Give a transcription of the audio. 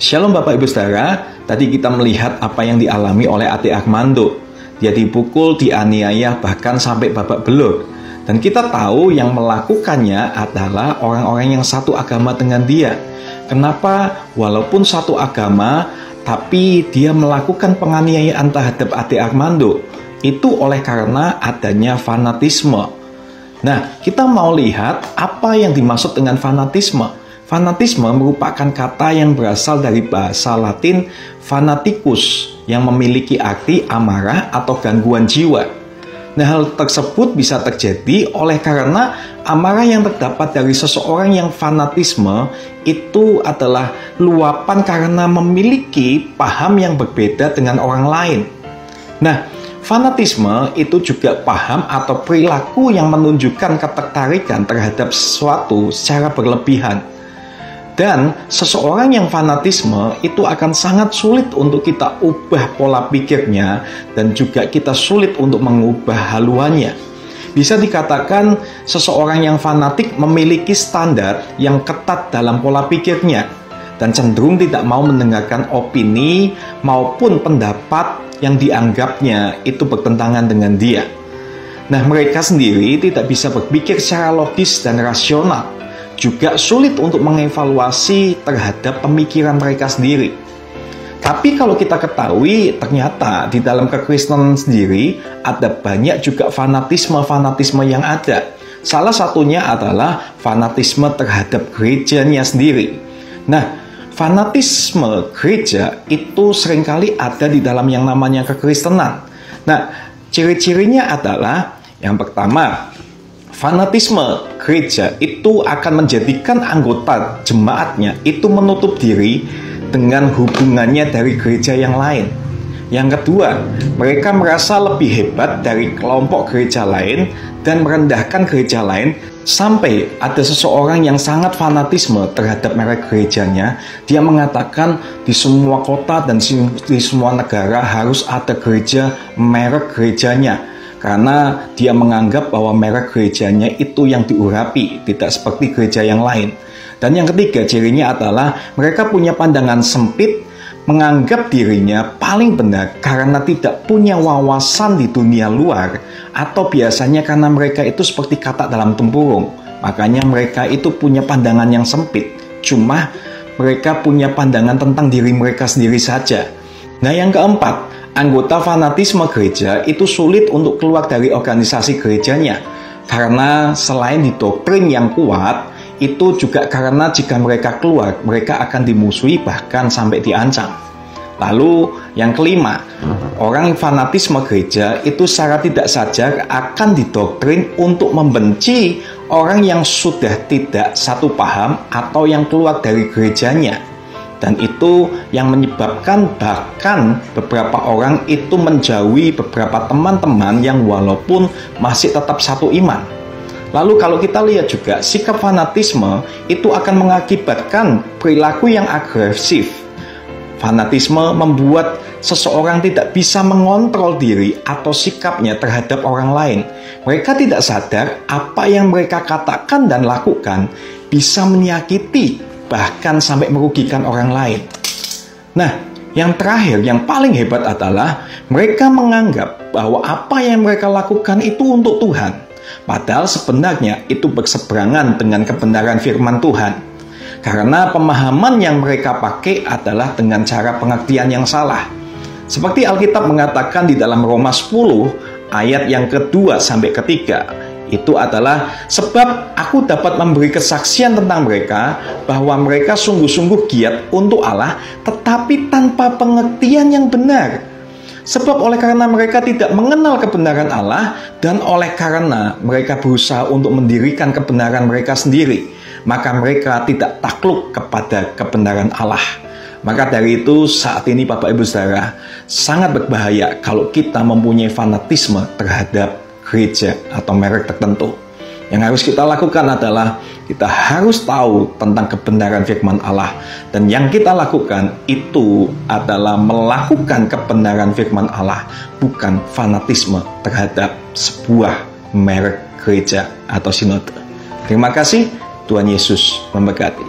Shalom Bapak Ibu Saudara, tadi kita melihat apa yang dialami oleh Ade Armando. Dia dipukul, dianiaya, bahkan sampai babak belur. Dan kita tahu yang melakukannya adalah orang-orang yang satu agama dengan dia. Kenapa? Walaupun satu agama, tapi dia melakukan penganiayaan terhadap Ade Armando. Itu oleh karena adanya fanatisme. Nah, kita mau lihat apa yang dimaksud dengan fanatisme. Fanatisme merupakan kata yang berasal dari bahasa Latin fanaticus yang memiliki arti amarah atau gangguan jiwa. Nah, hal tersebut bisa terjadi oleh karena amarah yang terdapat dari seseorang yang fanatisme itu adalah luapan karena memiliki paham yang berbeda dengan orang lain. Nah, fanatisme itu juga paham atau perilaku yang menunjukkan ketertarikan terhadap sesuatu secara berlebihan. Dan seseorang yang fanatisme itu akan sangat sulit untuk kita ubah pola pikirnya dan juga kita sulit untuk mengubah haluannya. Bisa dikatakan seseorang yang fanatik memiliki standar yang ketat dalam pola pikirnya dan cenderung tidak mau mendengarkan opini maupun pendapat yang dianggapnya itu bertentangan dengan dia. Nah, mereka sendiri tidak bisa berpikir secara logis dan rasional. Juga sulit untuk mengevaluasi terhadap pemikiran mereka sendiri. Tapi kalau kita ketahui, ternyata di dalam kekristenan sendiri ada banyak juga fanatisme-fanatisme yang ada. Salah satunya adalah fanatisme terhadap gerejanya sendiri. Nah, fanatisme gereja itu seringkali ada di dalam yang namanya kekristenan. Nah, ciri-cirinya adalah yang pertama, fanatisme gereja itu akan menjadikan anggota jemaatnya itu menutup diri dengan hubungannya dari gereja yang lain. Yang kedua, mereka merasa lebih hebat dari kelompok gereja lain dan merendahkan gereja lain sampai ada seseorang yang sangat fanatisme terhadap merek gerejanya. Dia mengatakan di semua kota dan di semua negara harus ada gereja merek gerejanya. Karena dia menganggap bahwa merek gerejanya itu yang diurapi, tidak seperti gereja yang lain. Dan yang ketiga, cirinya adalah mereka punya pandangan sempit, menganggap dirinya paling benar karena tidak punya wawasan di dunia luar, atau biasanya karena mereka itu seperti katak dalam tempurung. Makanya mereka itu punya pandangan yang sempit. Cuma mereka punya pandangan tentang diri mereka sendiri saja. Nah, yang keempat, anggota fanatisme gereja itu sulit untuk keluar dari organisasi gerejanya. Karena selain di doktrin yang kuat, itu juga karena jika mereka keluar, mereka akan dimusuhi bahkan sampai diancam. Lalu yang kelima, orang fanatisme gereja itu secara tidak sadar akan didoktrin untuk membenci orang yang sudah tidak satu paham atau yang keluar dari gerejanya. Dan itu yang menyebabkan bahkan beberapa orang itu menjauhi beberapa teman-teman yang walaupun masih tetap satu iman. Lalu kalau kita lihat juga sikap fanatisme itu akan mengakibatkan perilaku yang agresif. Fanatisme membuat seseorang tidak bisa mengontrol diri atau sikapnya terhadap orang lain. Mereka tidak sadar apa yang mereka katakan dan lakukan bisa menyakiti bahkan sampai merugikan orang lain. Nah, yang terakhir, yang paling hebat adalah mereka menganggap bahwa apa yang mereka lakukan itu untuk Tuhan. Padahal sebenarnya itu berseberangan dengan kebenaran firman Tuhan. Karena pemahaman yang mereka pakai adalah dengan cara pengertian yang salah. Seperti Alkitab mengatakan di dalam Roma 10 ayat yang kedua sampai ketiga. Itu adalah sebab aku dapat memberi kesaksian tentang mereka bahwa mereka sungguh-sungguh giat untuk Allah tetapi tanpa pengertian yang benar. Sebab oleh karena mereka tidak mengenal kebenaran Allah dan oleh karena mereka berusaha untuk mendirikan kebenaran mereka sendiri, maka mereka tidak takluk kepada kebenaran Allah. Maka dari itu saat ini Bapak Ibu Saudara, sangat berbahaya kalau kita mempunyai fanatisme terhadap gereja atau merek tertentu. Yang harus kita lakukan adalah kita harus tahu tentang kebenaran firman Allah. Dan yang kita lakukan itu adalah melakukan kebenaran firman Allah, bukan fanatisme terhadap sebuah merek gereja atau sinode. Terima kasih, Tuhan Yesus memberkati.